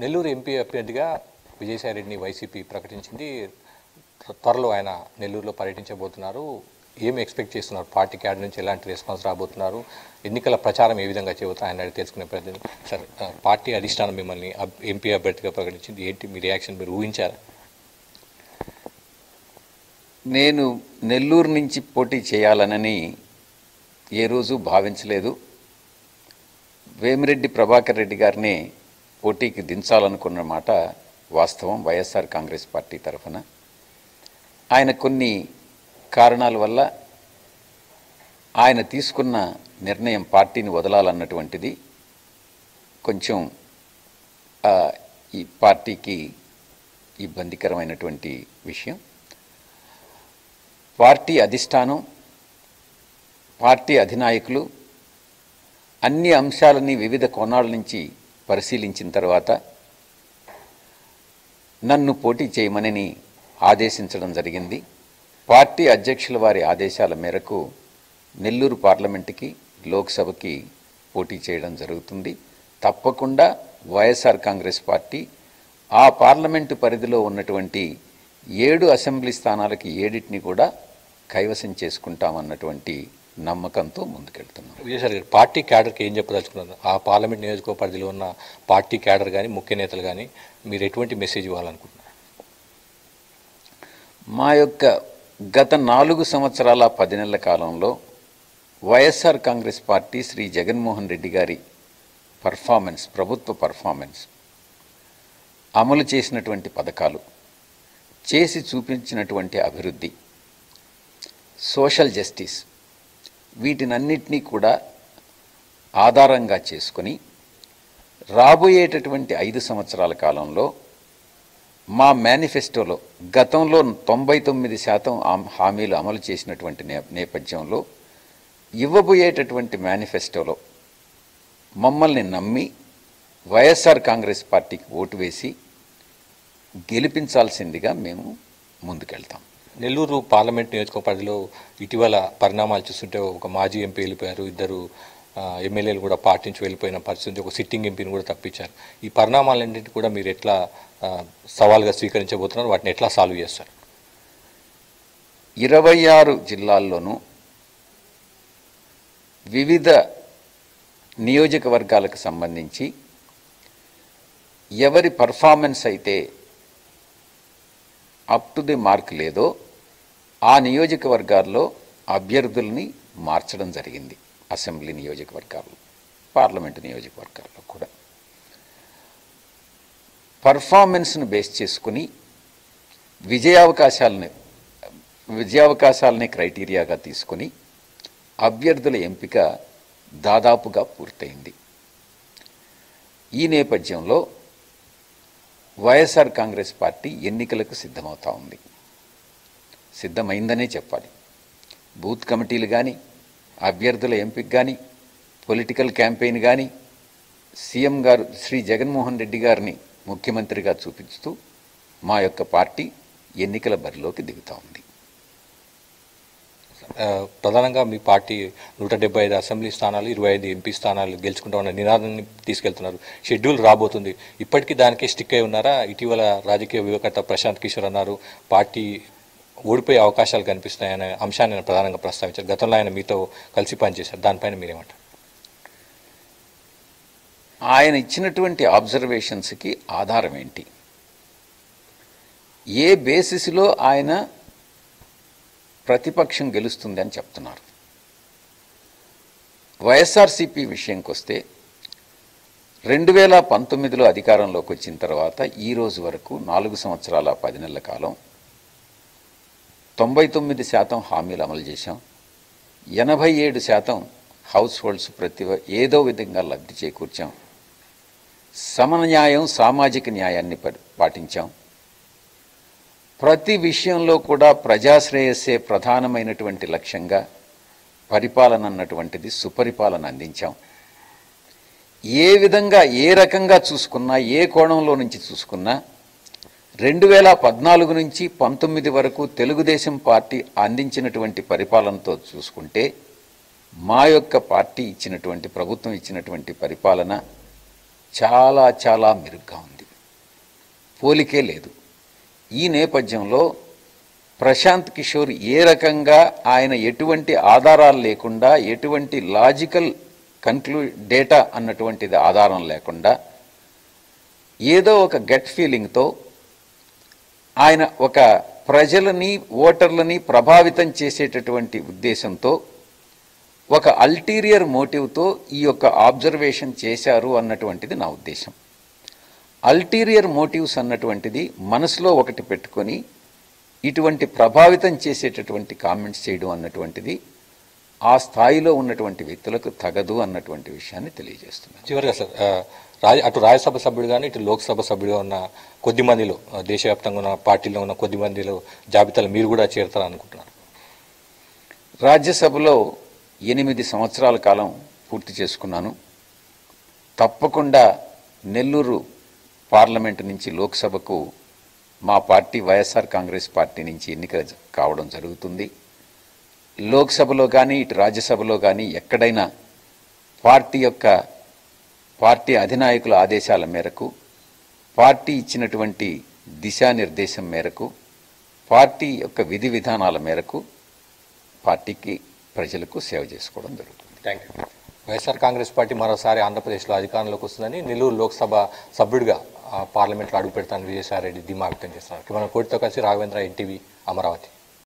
Nellore MP అభ్యర్థిగా విజయసాయిరెడ్డిని YCP ప్రకటించింది. త్వరలో ఆయన నెల్లూరులో పర్యటించబోతున్నారు. ఏమి ఎక్స్పెక్ట్ చేస్తున్నారు? పార్టీ క్యాడర్ నుంచి ఎలాంటి రెస్పాన్స్ రాబోతున్నారు? ఎన్నికల ప్రచారం ఏ విధంగా చేయబోతున్నారు ఆయన తెలుసుకునే ప్రయత్నం. సార్, పార్టీ అధిష్టానం మిమ్మల్ని ఎంపీ అభ్యర్థిగా ప్రకటించింది, ఏంటి మీ రియాక్షన్? మీరు ఊహించారా? నేను నెల్లూరు నుంచి పోటీ చేయాలనని ఏ రోజు భావించలేదు. వేమిరెడ్డి ప్రభాకర్ రెడ్డి గారిని పోటీకి దించాలనుకున్న మాట వాస్తవం. వైఎస్ఆర్ కాంగ్రెస్ పార్టీ తరఫున ఆయన కొన్ని కారణాల వల్ల ఆయన తీసుకున్న నిర్ణయం పార్టీని వదలాలన్నటువంటిది కొంచెం ఈ పార్టీకి ఇబ్బందికరమైనటువంటి విషయం. పార్టీ అధిష్టానం, పార్టీ అధినాయకులు అన్ని అంశాలని వివిధ కోణాల నుంచి పరిశీలించిన తర్వాత నన్ను పోటీ చేయమని ఆదేశించడం జరిగింది. పార్టీ అధ్యక్షుల వారి ఆదేశాల మేరకు నెల్లూరు పార్లమెంటుకి, లోక్సభకి పోటీ చేయడం జరుగుతుంది. తప్పకుండా వైఎస్ఆర్ కాంగ్రెస్ పార్టీ ఆ పార్లమెంటు పరిధిలో ఉన్నటువంటి 7 అసెంబ్లీ స్థానాలకి 7టిని కూడా కైవసం చేసుకుంటామన్నటువంటి నమ్మకంతో ముందుకెళ్తున్నాం. విజయసాయి గారు, పార్టీ క్యాడర్కి ఏం చెప్పదలుచుకున్నారు? ఆ పార్లమెంట్ నియోజకవర్గ పరిధిలో ఉన్న పార్టీ క్యాడర్ కానీ, ముఖ్య నేతలు కానీ మీరు ఎటువంటి మెసేజ్ ఇవ్వాలనుకుంటున్నారు? మా యొక్క గత 4 సంవత్సరాల 10 నెలల కాలంలో వైఎస్ఆర్ కాంగ్రెస్ పార్టీ శ్రీ జగన్మోహన్ రెడ్డి గారి పర్ఫార్మెన్స్, ప్రభుత్వ పర్ఫార్మెన్స్, అమలు చేసినటువంటి పథకాలు, చేసి చూపించినటువంటి అభివృద్ధి, సోషల్ జస్టిస్, వీటినన్నిటినీ కూడా ఆధారంగా చేసుకొని రాబోయేటటువంటి 5 సంవత్సరాల కాలంలో మా మేనిఫెస్టోలో గతంలో 99% హామీలు అమలు చేసినటువంటి నేపథ్యంలో ఇవ్వబోయేటటువంటి మేనిఫెస్టోలో మమ్మల్ని నమ్మి వైఎస్ఆర్ కాంగ్రెస్ పార్టీకి ఓటు వేసి గెలిపించాల్సిందిగా మేము ముందుకెళ్తాం. నెల్లూరు పార్లమెంట్ నియోజకవర్గ పరిధిలో ఇటీవల పరిణామాలు చూస్తుంటే ఒక మాజీ ఎంపీ వెళ్ళిపోయారు, 2 ఎమ్మెల్యేలు కూడా పార్టీ నుంచి వెళ్ళిపోయిన పరిస్థితి, ఒక సిట్టింగ్ ఎంపీని కూడా తప్పించారు. ఈ పరిణామాలన్నింటినీ కూడా మీరు ఎట్లా సవాల్గా స్వీకరించబోతున్నారు? వాటిని ఎట్లా సాల్వ్ చేస్తారు? 26 జిల్లాల్లోనూ వివిధ నియోజకవర్గాలకు సంబంధించి ఎవరి పర్ఫార్మెన్స్ అయితే అప్ టు ది మార్క్ లేదో ఆ నియోజకవర్గాల్లో అభ్యర్థుల్ని మార్చడం జరిగింది. అసెంబ్లీ నియోజకవర్గాల్లో, పార్లమెంటు నియోజకవర్గాల్లో కూడా పర్ఫార్మెన్స్ను బేస్ చేసుకుని విజయావకాశాలని క్రైటీరియాగా తీసుకొని అభ్యర్థుల ఎంపిక దాదాపుగా పూర్తయింది. ఈ నేపథ్యంలో వైఎస్ఆర్ కాంగ్రెస్ పార్టీ ఎన్నికలకు సిద్ధమవుతా ఉంది. సిద్ధమైందనే చెప్పాలి. బూత్ కమిటీలు కానీ, అభ్యర్థుల ఎంపిక కానీ, పొలిటికల్ క్యాంపెయిన్ కానీ సీఎం గారు శ్రీ జగన్మోహన్ రెడ్డి గారిని ముఖ్యమంత్రిగా చూపిస్తూ మా యొక్క పార్టీ ఎన్నికల బరిలోకి దిగుతూ ఉంది. ప్రధానంగా మీ పార్టీ 175 అసెంబ్లీ స్థానాలు, 25 ఎంపీ స్థానాలు గెలుచుకుంటామన్న నినాదాన్ని తీసుకెళ్తున్నారు. షెడ్యూల్ రాబోతుంది, ఇప్పటికీ దానికే స్టిక్ అయి ఉన్నారా? ఇటీవల రాజకీయ వివేకర్త ప్రశాంత్ కిషోర్ అన్నారు, పార్టీ ఓడిపోయే అవకాశాలు కనిపిస్తున్నాయనే అంశాన్ని ఆయన ప్రధానంగా ప్రస్తావించారు. గతంలో ఆయన మీతో కలిసి పనిచేశారు, దానిపైన మీరేమంటారు? ఆయన ఇచ్చినటువంటి అబ్జర్వేషన్స్కి ఆధారం ఏంటి? ఏ బేసిస్లో ఆయన ప్రతిపక్షం గెలుస్తుంది అని చెప్తున్నారు? వైఎస్ఆర్సీపీ విషయంకి వస్తే 2019లో అధికారంలోకి వచ్చిన తర్వాత ఈ రోజు వరకు 4 సంవత్సరాల 10 నెలల కాలం 99% హామీలు అమలు చేశాం. 87% హౌస్ హోల్డ్స్ ఏదో విధంగా లబ్ధి చేకూర్చాం. సమన్యాయం, సామాజిక న్యాయాన్ని పాటించాం. ప్రతి విషయంలో కూడా ప్రజాశ్రేయస్సే ప్రధానమైనటువంటి లక్ష్యంగా పరిపాలన అన్నటువంటిది సుపరిపాలన అందించాం. ఏ విధంగా, ఏ రకంగా చూసుకున్నా, ఏ కోణంలో నుంచి చూసుకున్నా 2014 నుంచి 19 వరకు తెలుగుదేశం పార్టీ అందించినటువంటి పరిపాలనతో చూసుకుంటే మా యొక్క పార్టీ ప్రభుత్వం ఇచ్చినటువంటి పరిపాలన చాలా చాలా మెరుగ్గా ఉంది. పోలికే లేదు. ఈ నేపథ్యంలో ప్రశాంత్ కిషోర్ ఏ రకంగా ఆయన ఎటువంటి ఆధారాలు లేకుండా, ఎటువంటి లాజికల్ డేటా అన్నటువంటిది ఆధారం లేకుండా ఏదో ఒక గట్ ఫీలింగ్తో ఆయన ఒక ప్రజలని, ఓటర్లని ప్రభావితం చేసేటటువంటి ఉద్దేశంతో, ఒక అల్టీరియర్ మోటివ్తో ఈ యొక్క ఆబ్జర్వేషన్ చేశారు అన్నటువంటిది నా ఉద్దేశం. అల్టీరియర్ మోటివ్స్ అన్నటువంటిది మనసులో ఒకటి పెట్టుకొని ఇటువంటి ప్రభావితం చేసేటటువంటి కామెంట్స్ చేయడం అన్నటువంటిది ఆ స్థాయిలో ఉన్నటువంటి వ్యక్తులకు తగదు అన్నటువంటి విషయాన్ని తెలియజేస్తున్నాను. చివరిగా సార్, అటు రాజ్యసభ సభ్యుడు కానీ ఇటు లోక్సభ సభ్యుడిగా ఉన్న కొద్ది మందిలో, దేశవ్యాప్తంగా ఉన్న పార్టీలో ఉన్న కొద్ది మందిలో జాబితాలో మీరు కూడా చేరతారనుకుంటున్నారు? రాజ్యసభలో 8 సంవత్సరాల కాలం పూర్తి చేసుకున్నాను. తప్పకుండా నెల్లూరు పార్లమెంటు నుంచి లోక్సభకు మా పార్టీ వైఎస్ఆర్ కాంగ్రెస్ పార్టీ నుంచి ఎన్నిక కావడం జరుగుతుంది. లోక్సభలో కానీ ఇటు రాజ్యసభలో కానీ ఎక్కడైనా పార్టీ అధినాయకుల ఆదేశాల మేరకు, పార్టీ ఇచ్చినటువంటి దిశానిర్దేశం మేరకు, పార్టీ యొక్క విధి విధానాల మేరకు పార్టీకి, ప్రజలకు సేవ చేసుకోవడం జరుగుతుంది. Thank you. YSR Congress party మరోసారి ఆంధ్రప్రదేశ్లో అధికారంలోకి వస్తుందని నెల్లూరు లోక్సభ సభ్యుడిగా పార్లమెంట్లో అడుగు పెడతాను విజయసాయి రెడ్డి ధీమా వ్యక్తం చేస్తున్నారు. మన కోటితో కలిసి రాఘవేంద్ర, ఎన్టీవీ, అమరావతి.